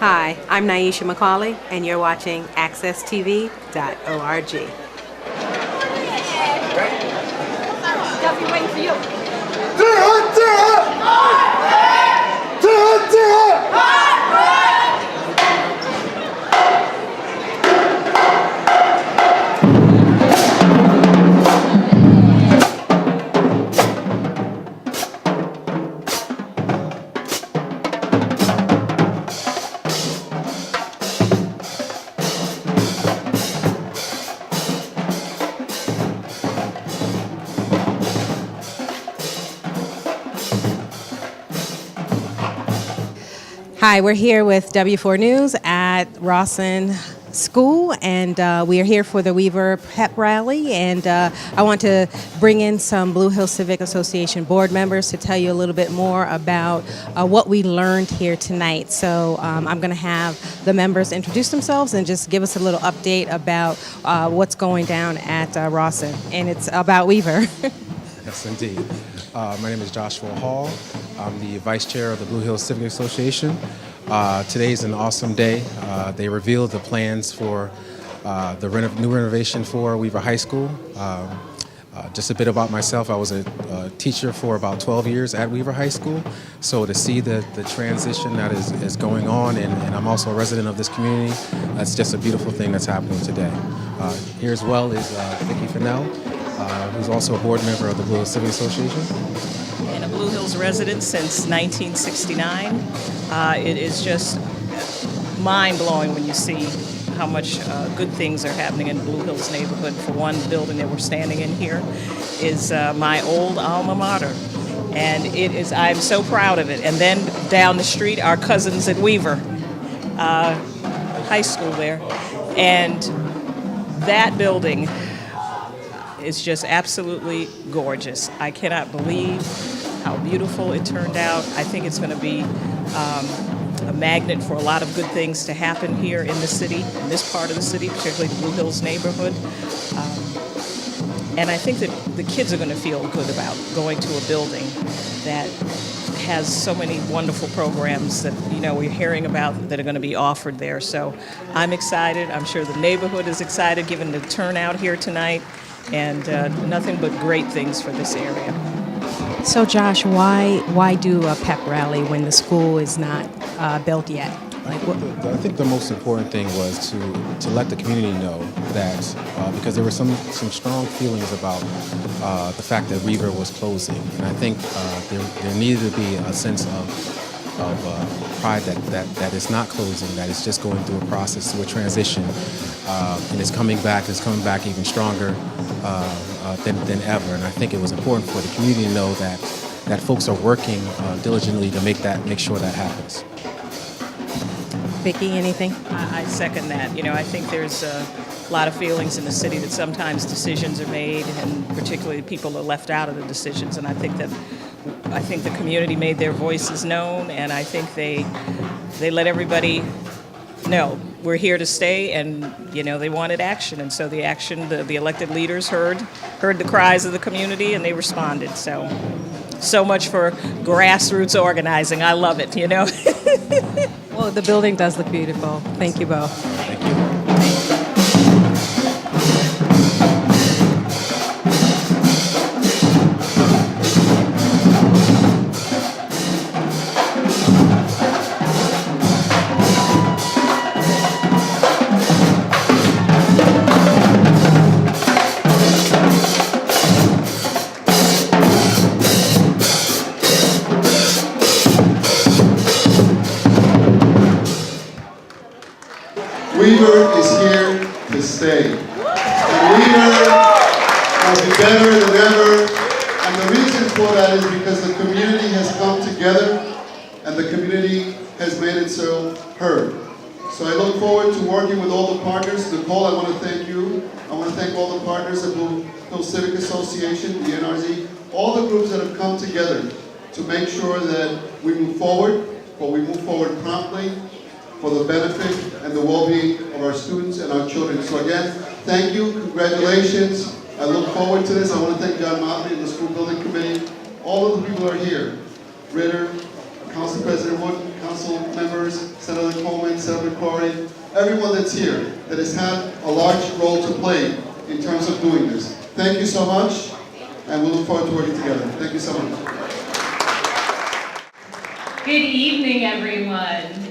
Hi, I'm Nyesha McCauley, and you're watching AccessTV.org. Duffy waiting for you. Hi, we're here with W4 News at Rawson School, and we are here for the Weaver Pep Rally, and I want to bring in some Blue Hill Civic Association board members to tell you a little bit more about what we learned here tonight. So I'm going to have the members introduce themselves and just give us a little update about what's going down at Rawson, and it's about Weaver. Yes, indeed. My name is Joshua Hall. I'm the Vice Chair of the Blue Hill Civic Association. Today's an awesome day. They revealed the plans for the new renovation for Weaver High School. Just a bit about myself, I was a teacher for about 12 years at Weaver High School. So to see the transition that is going on, and I'm also a resident of this community, that's just a beautiful thing that's happening today. Here as well is Vicki Fennell, who's also a board member of the Blue Hill Civic Association. And a Blue Hills resident since 1969. It is just mind-blowing when you see how much good things are happening in the Blue Hills neighborhood. For one, the building that we're standing in here is my old alma mater. And I'm so proud of it. And then down the street, our cousins at Weaver High School there. And that building is just absolutely gorgeous. I cannot believe how beautiful it turned out. I think it's going to be a magnet for a lot of good things to happen here in the city, in this part of the city, particularly the Blue Hills neighborhood. And I think that the kids are going to feel good about going to a building that has so many wonderful programs that, we're hearing about that are going to be offered there. So I'm excited. I'm sure the neighborhood is excited given the turnout here tonight, and nothing but great things for this area. So Josh, why do a pep rally when the school is not built yet? I think the most important thing was to let the community know that because there were some strong feelings about the fact that Weaver was closing, and I think there needed to be a sense of pride that it's not closing, that it's just going through a process, through a transition, and it's coming back even stronger than ever. And I think it was important for the community to know that folks are working diligently to make sure that happens. Vicki, anything? I second that. I think there's a lot of feelings in the city that sometimes decisions are made, and particularly people are left out of the decisions. And I think the community made their voices known, and I think they let everybody know we're here to stay, and they wanted action, and so the elected leaders heard the cries of the community, and they responded. So much for grassroots organizing. I love it. Well, the building does look beautiful. Thank you both. Thank you. Weaver is here to stay. And Weaver will be better than ever. And the reason for that is because the community has come together and the community has made itself heard. So I look forward to working with all the partners. Nicole, I want to thank you. I want to thank all the partners at Blue Hill Civic Association, the NRZ, all the groups that have come together to make sure that we move forward, but we move forward promptly, for the benefit and the well-being of our students and our children. So again, thank you, congratulations. I look forward to this. I want to thank John Motley and the School Building Committee. All of the people are here. Ritter, Council President Wood, Council council members, Senator Coleman, Senator McCauley, everyone that's here that has had a large role to play in terms of doing this. Thank you so much, and we look forward to working together. Thank you so much. Good evening, everyone.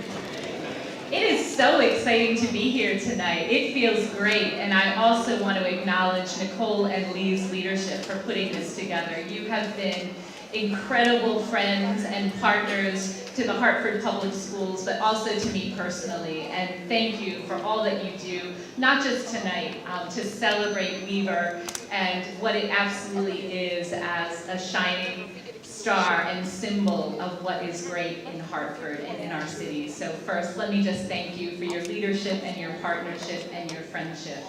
It is so exciting to be here tonight. It feels great, and I also want to acknowledge Nicole and Lee's leadership for putting this together. You have been incredible friends and partners to the Hartford Public Schools, but also to me personally. And thank you for all that you do, not just tonight, to celebrate Weaver and what it absolutely is as a shining star and symbol of what is great in Hartford and in our city. So first, let me just thank you for your leadership and your partnership and your friendship.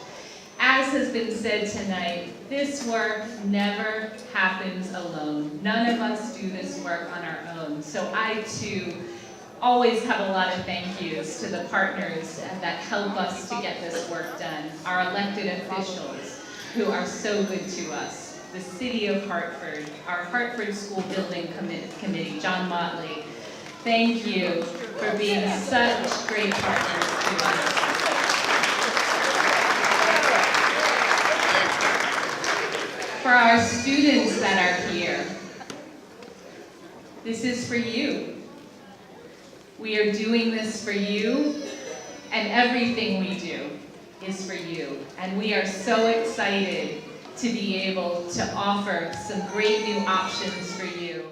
As has been said tonight, this work never happens alone. None of us do this work on our own. So I too always have a lot of thank yous to the partners that help us to get this work done. Our elected officials who are so good to us. The City of Hartford, our Hartford School Building Committee, John Motley. Thank you for being such great partners to us. For our students that are here, this is for you. We are doing this for you, and everything we do is for you. And we are so excited to be able to offer some great new options for you.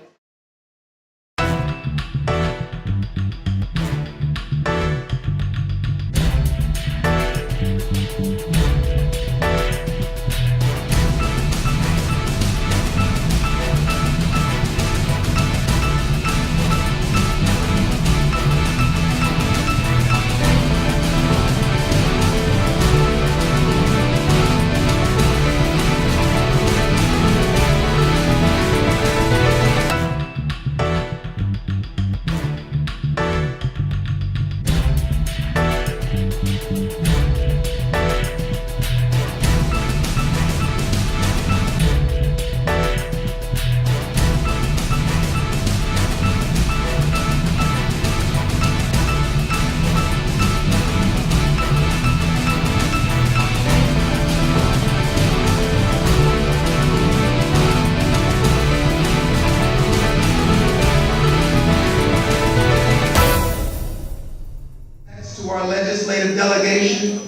Delegation,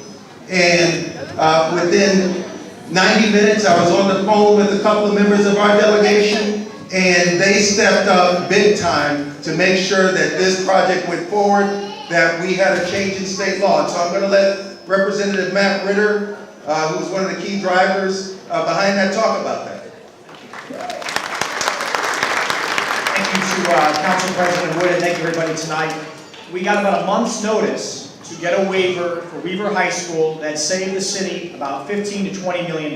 and within 90 minutes I was on the phone with a couple of members of our delegation, and they stepped up big time to make sure that this project went forward, that we had a change in state law. And so I'm going to let Representative Matt Ritter, who's one of the key drivers behind that, talk about that. Thank you to Council President Wood, and thank you everybody tonight. We got about a month's notice to get a waiver for Weaver High School that saved the city about $15 to $20 million.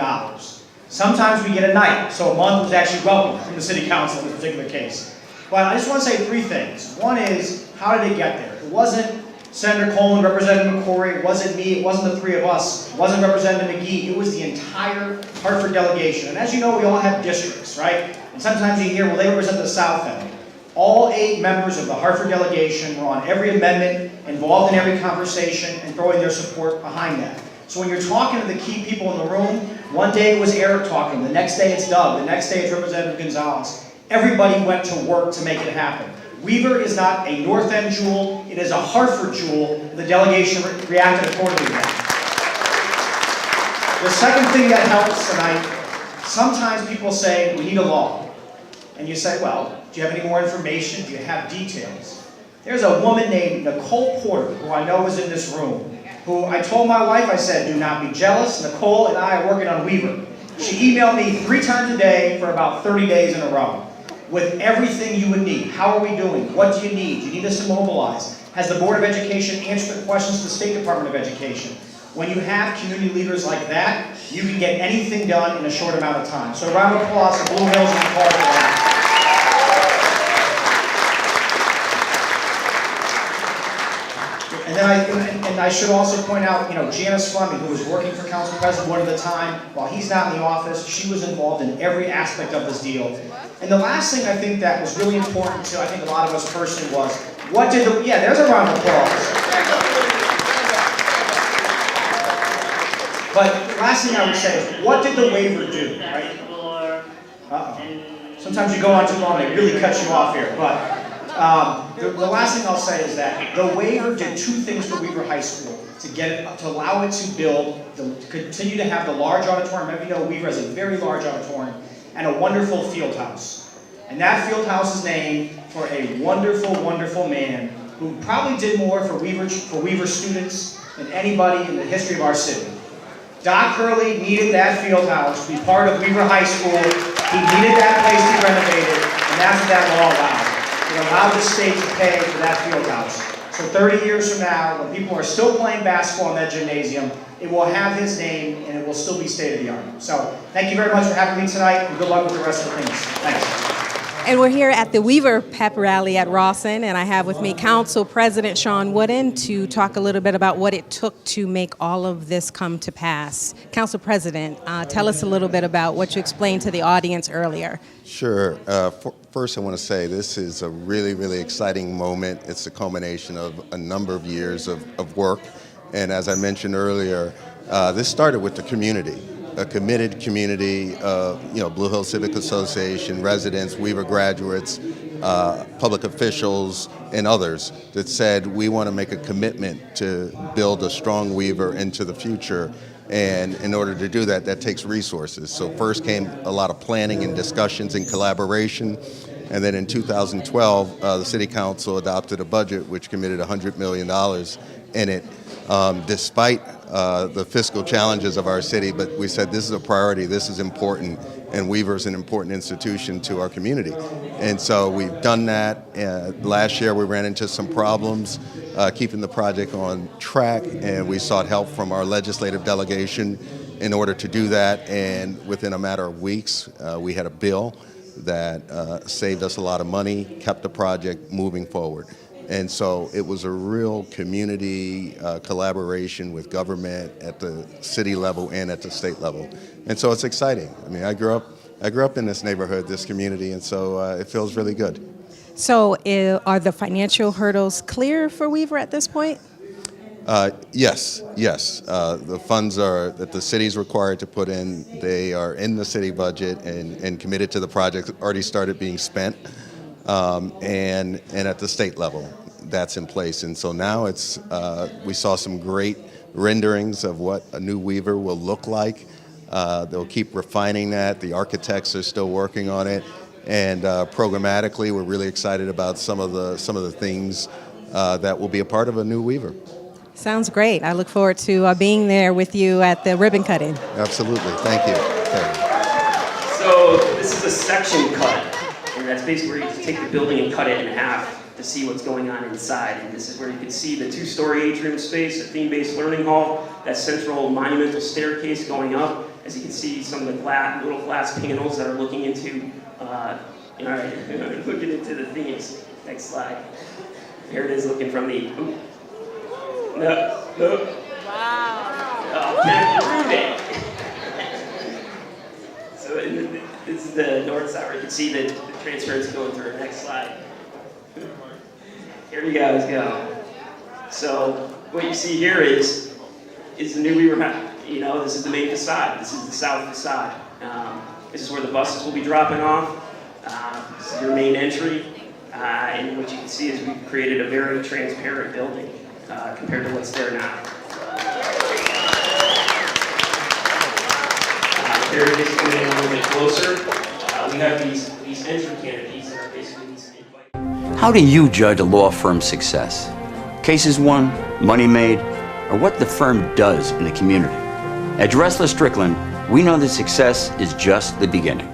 Sometimes we get a night, so a month was actually welcome from the City Council in this particular case. But I just want to say three things. One is, how did it get there? It wasn't Senator Coleman, Representative McCauley, it wasn't me, it wasn't the three of us, it wasn't Representative McGee, it was the entire Hartford delegation. And as you know, we all have districts, right? And sometimes you hear, well, they represent the South End. All 8 members of the Hartford delegation were on every amendment, involved in every conversation, and throwing their support behind that. So when you're talking to the key people in the room, one day it was Eric talking, the next day it's Doug, the next day it's Representative Gonzalez. Everybody went to work to make it happen. Weaver is not a North End jewel, it is a Hartford jewel, and the delegation reacted accordingly to that. The second thing that helps tonight, sometimes people say, we need a law. And you say, well, do you have any more information? Do you have details? There's a woman named Nicole Porter, who I know is in this room, who I told my wife, I said, do not be jealous. Nicole and I are working on Weaver. She emailed me 3 times a day for about 30 days in a row with everything you would need. How are we doing? What do you need? Do you need us to mobilize? Has the Board of Education answered the questions to the State Department of Education? When you have community leaders like that, you can get anything done in a short amount of time. So a round of applause for Blue Hills and Nicole for that. And I should also point out, Janice Fleming, who was working for Council President Wood at the time, while he's not in the office, she was involved in every aspect of this deal. And the last thing I think that was really important to, I think, a lot of us personally was What did the, yeah, there's a round of applause. But the last thing I would say is, what did the waiver do, right? Uh-oh. Sometimes you go on too long, they really cut you off here. But the last thing I'll say is that the waiver did two things for Weaver High School to get it, to allow it to build, to continue to have the large auditorium. Every know Weaver has a very large auditorium and a wonderful field house. And that field house is named for a wonderful, wonderful man who probably did more for Weaver students than anybody in the history of our city. Doc Hurley needed that field house to be part of Weaver High School. He needed that place to be renovated, and that's what that law allowed. It allowed the state to pay for that field house. So 30 years from now, when people are still playing basketball in that gymnasium, it will have his name and it will still be state of the art. So thank you very much for having me tonight, and good luck with the rest of the things. Thanks. And we're here at the Weaver Pep Rally at Rawson, and I have with me Council President Sean Wooden to talk a little bit about what it took to make all of this come to pass. Council President, tell us a little bit about what you explained to the audience earlier. Sure. First, I want to say this is a really, really exciting moment. It's the culmination of a number of years of work. And as I mentioned earlier, this started with the community. A committed community of, Blue Hill Civic Association, residents, Weaver graduates, public officials, and others that said we want to make a commitment to build a strong Weaver into the future. And in order to do that, that takes resources. So first came a lot of planning and discussions and collaboration. And then in 2012, the City Council adopted a budget which committed $100 million in it, despite the fiscal challenges of our city. But we said this is a priority, this is important, and Weaver's an important institution to our community. And so we've done that. Last year we ran into some problems keeping the project on track, and we sought help from our legislative delegation in order to do that. And within a matter of weeks, we had a bill that saved us a lot of money, kept the project moving forward. And so it was a real community collaboration with government at the city level and at the state level. And so it's exciting. I mean, I grew up in this neighborhood, this community, and so it feels really good. So are the financial hurdles clear for Weaver at this point? Yes. The funds that the city's required to put in, they are in the city budget and committed to the project, already started being spent. And at the state level, that's in place. And so now we saw some great renderings of what a new Weaver will look like. They'll keep refining that. The architects are still working on it. And programmatically, we're really excited about some of the things that will be a part of a new Weaver. Sounds great. I look forward to being there with you at the ribbon cutting. Absolutely. Thank you. So this is a section cut. And that's basically where you take the building and cut it in half to see what's going on inside. And this is where you can see the two-story atrium space, a theme-based learning hall, that central monumental staircase going up. As you can see, some of the little glass panels that are looking into, looking into the themes. Next slide. Here it is, looking from the. Ooh. No. Wow. Oh, can't prove it. So this is the north side where you can see the transparency going through. Next slide. Here you guys go. So what you see here is the new Weaver. This is the main facade. This is the south facade. This is where the buses will be dropping off. This is your main entry. And what you can see is we've created a very transparent building compared to what's there now. There it is coming in a little bit closer. We have these entry canopies that are basically these. How do you judge a law firm's success? Cases won, money made, or what the firm does in the community? At Dressler Strickland, we know that success is just the beginning.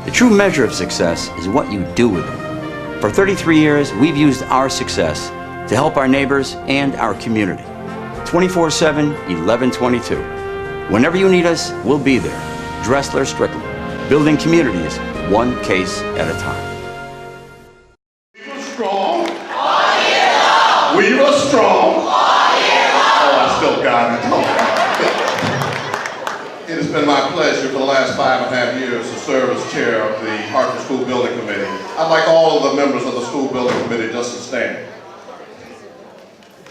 The true measure of success is what you do with it. For 33 years, we've used our success to help our neighbors and our community. 24/7, 11/22. Whenever you need us, we'll be there. Dressler Strickland, building communities one case at a time. We were strong. We were strong. Oh, I still got it. It has been my pleasure for the last 5.5 years to serve as chair of the Hartford School Building Committee. I'd like all of the members of the School Building Committee just to stand.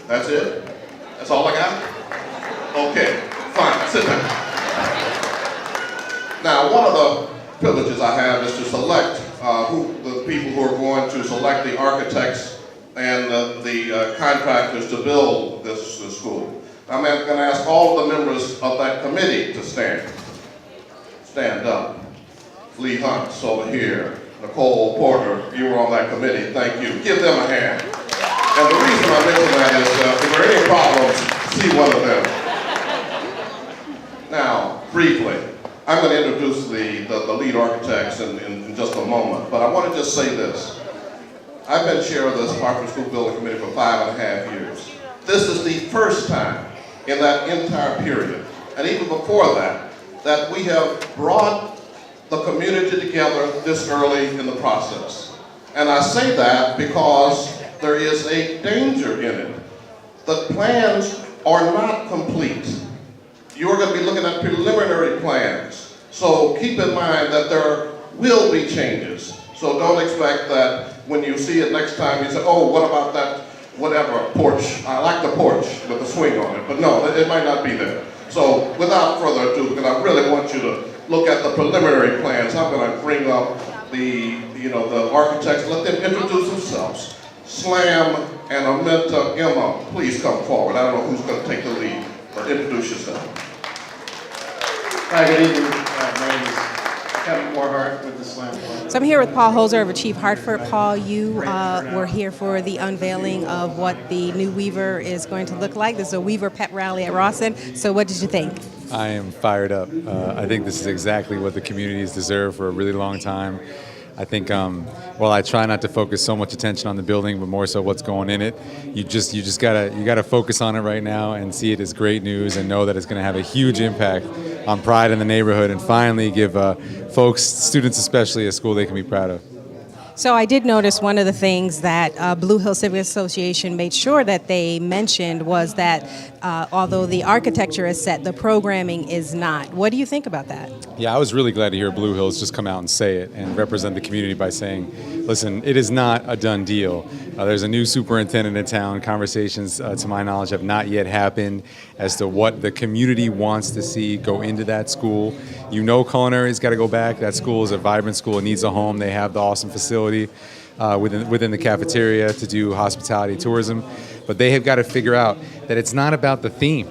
That's it? That's all I got? Okay, fine, sit down. Now, one of the privileges I have is to select the people who are going to select the architects and the contractors to build this school. I'm going to ask all of the members of that committee to stand. Stand up. Lee Hunt's over here. Nicole Porter, you were on that committee. Thank you. Give them a hand. And the reason I mention that is if there are any problems, see one of them. Now, briefly, I'm going to introduce the lead architects in just a moment, but I want to just say this. I've been chair of this Hartford School Building Committee for 5.5 years. This is the first time in that entire period, and even before that, that we have brought the community together this early in the process. And I say that because there is a danger in it. The plans are not complete. You're going to be looking at preliminary plans. So keep in mind that there will be changes. So don't expect that when you see it next time, you say, oh, what about that, whatever, porch? I like the porch with the swing on it, but no, it might not be there. So without further ado, because I really want you to look at the preliminary plans, I'm going to bring up the architects, let them introduce themselves. Slam and Amenta Emma, please come forward. I don't know who's going to take the lead, but introduce yourself. Hi, good evening. My name is Kevin Morhart with the Slam Club. So I'm here with Paul Holzer of Achieve Hartford. Paul, you were here for the unveiling of what the new Weaver is going to look like. This is a Weaver pep rally at Rawson. So what did you think? I am fired up. I think this is exactly what the community has deserved for a really long time. I think, while I try not to focus so much attention on the building, but more so what's going in it, you gotta focus on it right now and see it as great news and know that it's going to have a huge impact on pride in the neighborhood and finally give folks, students especially, a school they can be proud of. So I did notice one of the things that Blue Hill Civic Association made sure that they mentioned was that although the architecture is set, the programming is not. What do you think about that? Yeah, I was really glad to hear Blue Hills just come out and say it and represent the community by saying, listen, it is not a done deal. There's a new superintendent in town. Conversations, to my knowledge, have not yet happened as to what the community wants to see go into that school. You know culinary's got to go back. That school is a vibrant school. It needs a home. They have the awesome facility within the cafeteria to do hospitality tourism. But they have got to figure out that it's not about the theme.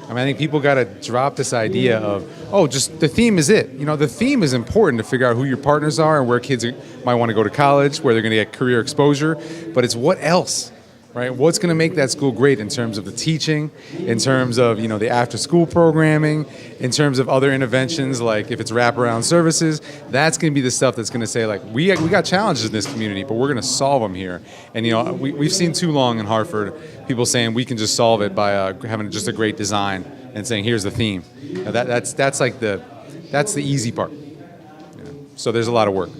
I mean, I think people got to drop this idea of, oh, just the theme is it. You know, the theme is important to figure out who your partners are and where kids might want to go to college, where they're going to get career exposure. But it's what else, right? What's going to make that school great in terms of the teaching, in terms of, the after-school programming, in terms of other interventions, like if it's wraparound services, that's going to be the stuff that's going to say, like, we got challenges in this community, but we're going to solve them here. And, we've seen too long in Hartford people saying we can just solve it by having just a great design and saying, here's the theme. Now that's the easy part. So there's a lot of work.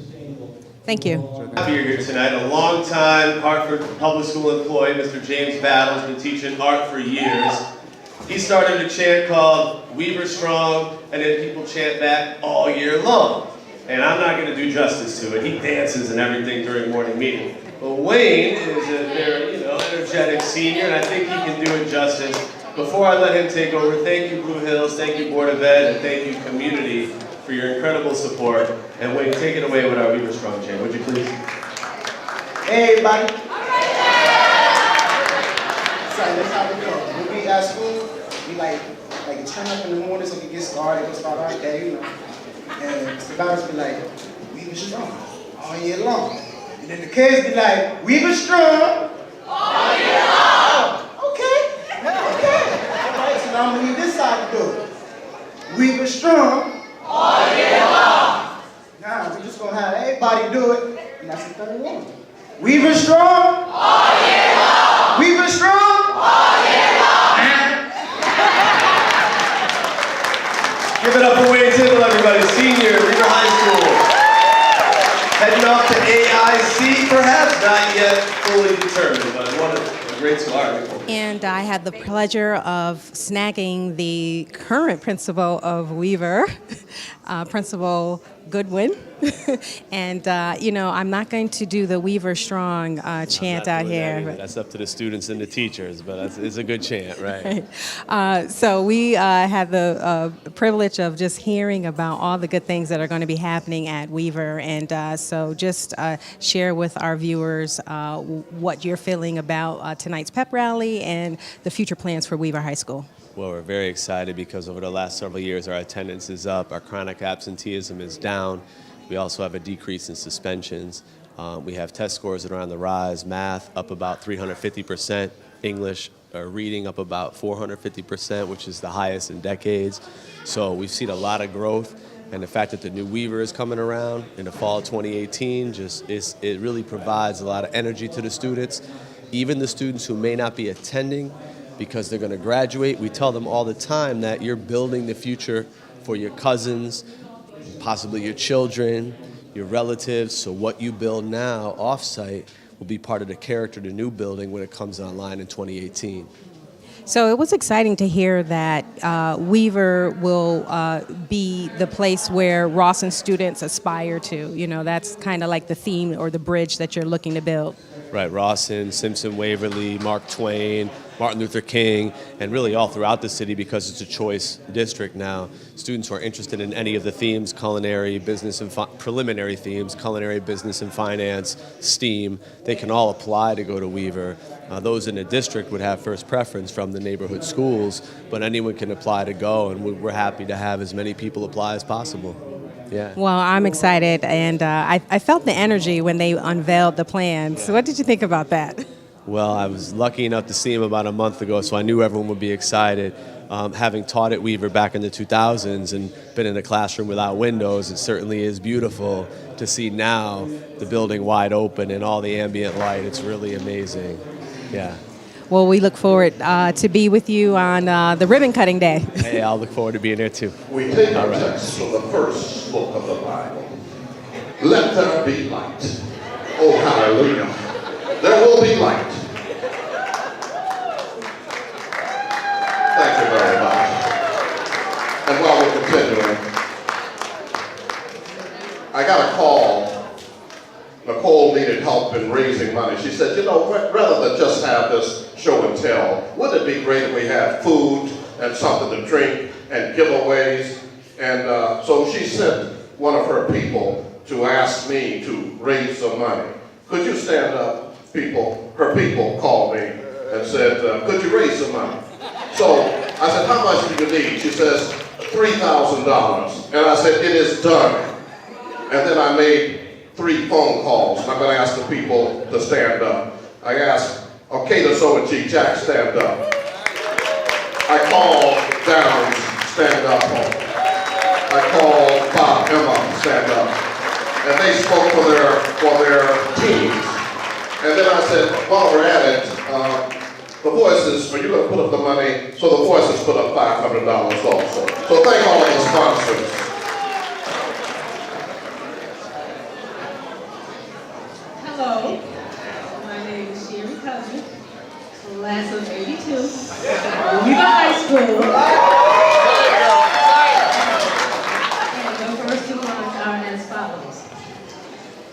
Thank you. Happy you're here tonight. A long-time Hartford public school employee, Mr. James Battle, has been teaching art for years. He started a chant called Weaver Strong, and then people chant back all year long. And I'm not going to do justice to it. He dances and everything during morning meeting. But Wayne is a very, energetic senior, and I think he can do it justice. Before I let him take over, thank you, Blue Hills, thank you, Board of Ed, and thank you, community, for your incredible support. And Wayne, take it away with our Weaver Strong chant, would you please? Hey, everybody. So that's how we go. When we at school, we like turn up in the morning so we can get started, go start our day, And the bounce be like, Weaver Strong all year long. And then the kids be like, Weaver Strong all year long. Okay. All right, so now I'm gonna leave this side to do it. Weaver Strong all year long. Now we're just gonna have everybody do it, and that's the third one. Weaver Strong all year long. Weaver Strong all year long. Give it up for Wayne Tindall, everybody. Senior, Weaver High School. Heading off to AIC, perhaps not yet fully determined, but what a great scholar. And I had the pleasure of snagging the current principal of Weaver, Principal Goodwin. And, I'm not going to do the Weaver Strong chant out here. That's up to the students and the teachers, but it's a good chant, right? So we had the privilege of just hearing about all the good things that are going to be happening at Weaver. And so just share with our viewers what you're feeling about tonight's pep rally and the future plans for Weaver High School. Well, we're very excited because over the last several years, our attendance is up, our chronic absenteeism is down. We also have a decrease in suspensions. We have test scores that are on the rise, math up about 350%, English reading up about 450%, which is the highest in decades. So we've seen a lot of growth, and the fact that the new Weaver is coming around in the fall of 2018, it really provides a lot of energy to the students. Even the students who may not be attending because they're going to graduate, we tell them all the time that you're building the future for your cousins, possibly your children, your relatives, so what you build now off-site will be part of the character of the new building when it comes online in 2018. So it was exciting to hear that Weaver will be the place where Rawson students aspire to. That's kind of like the theme or the bridge that you're looking to build. Right, Rawson, Simpson, Waverly, Mark Twain, Martin Luther King, and really all throughout the city because it's a choice district now. Students who are interested in any of the themes, culinary, business and preliminary themes, culinary, business and finance, STEAM, they can all apply to go to Weaver. Those in the district would have first preference from the neighborhood schools, but anyone can apply to go, and we're happy to have as many people apply as possible. Yeah. Well, I'm excited, and I felt the energy when they unveiled the plans. So what did you think about that? Well, I was lucky enough to see him about a month ago, so I knew everyone would be excited. Having taught at Weaver back in the 2000s and been in a classroom without windows, it certainly is beautiful to see now the building wide open and all the ambient light. It's really amazing. Yeah. Well, we look forward to be with you on the ribbon cutting day. Hey, I'll look forward to being there too. We take our text from the first book of the Bible. Let there be light. Oh, hallelujah. There will be light. Thank you very much. And while we're continuing, I got a call. Nicole needed help in raising money. She said, rather than just have this show and tell, wouldn't it be great if we had food and something to drink and giveaways? And so she sent one of her people to ask me to raise some money. Could you stand up, people? Her people called me and said, could you raise some money? So I said, how much do you need? She says, $3,000. And I said, it is done. And then I made 3 phone calls, and I'm going to ask the people to stand up. I asked, okay, the O&G, Jack, stand up. I called Downs, stand up. I called Bob, Emma, stand up. And they spoke for their teams. And then I said, while we're at it, the Voices, are you going to put up the money? So the Voices put up $500 also. So thank all of the sponsors. Hello, my name is Sherry Cousins, class of 82, Weaver High School. And the first 2 lines are as follows.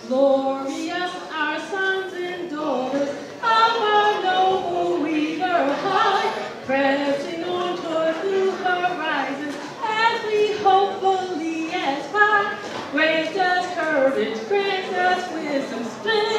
Glorious our sons and daughters of our noble Weaver High, pressing on toward new horizons as we hopefully aspire. Grant us courage, grant us wisdom, strength.